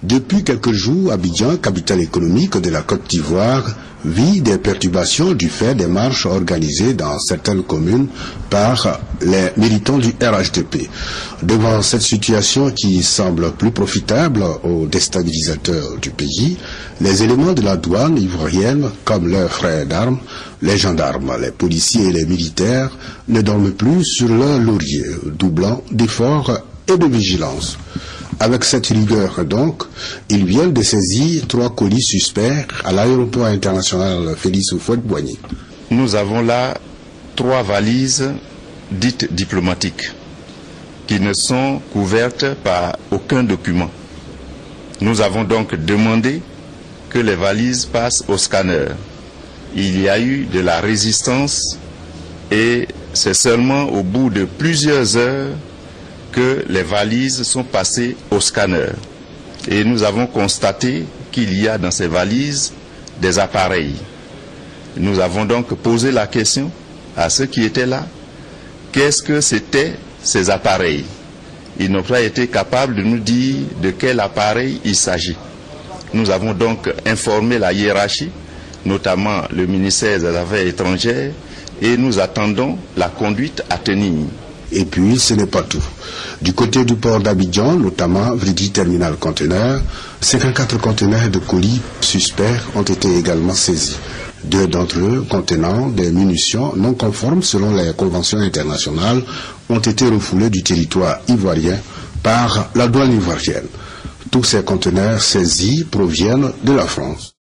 Depuis quelques jours, Abidjan, capitale économique de la Côte d'Ivoire, vit des perturbations du fait des marches organisées dans certaines communes par les militants du RHDP. Devant cette situation qui semble plus profitable aux déstabilisateurs du pays, les éléments de la douane ivoirienne, comme leurs frères d'armes, les gendarmes, les policiers et les militaires, ne dorment plus sur leur laurier, doublant d'efforts et de vigilance. Avec cette rigueur donc, ils viennent de saisir 3 colis suspects à l'aéroport international Félix Houphouët-Boigny. Nous avons là 3 valises dites diplomatiques qui ne sont couvertes par aucun document. Nous avons donc demandé que les valises passent au scanner. Il y a eu de la résistance et c'est seulement au bout de plusieurs heures que les valises sont passées au scanner. Et nous avons constaté qu'il y a dans ces valises des appareils. Nous avons donc posé la question à ceux qui étaient là. Qu'est-ce que c'était ces appareils? Ils n'ont pas été capables de nous dire de quel appareil il s'agit. Nous avons donc informé la hiérarchie, notamment le ministère des Affaires étrangères, et nous attendons la conduite à tenir. Et puis, ce n'est pas tout. Du côté du port d'Abidjan, notamment Vridi Terminal Conteneur, 54 conteneurs de colis suspects ont été également saisis. 2 d'entre eux, contenant des munitions non conformes selon les conventions internationales, ont été refoulés du territoire ivoirien par la douane ivoirienne. Tous ces conteneurs saisis proviennent de la France.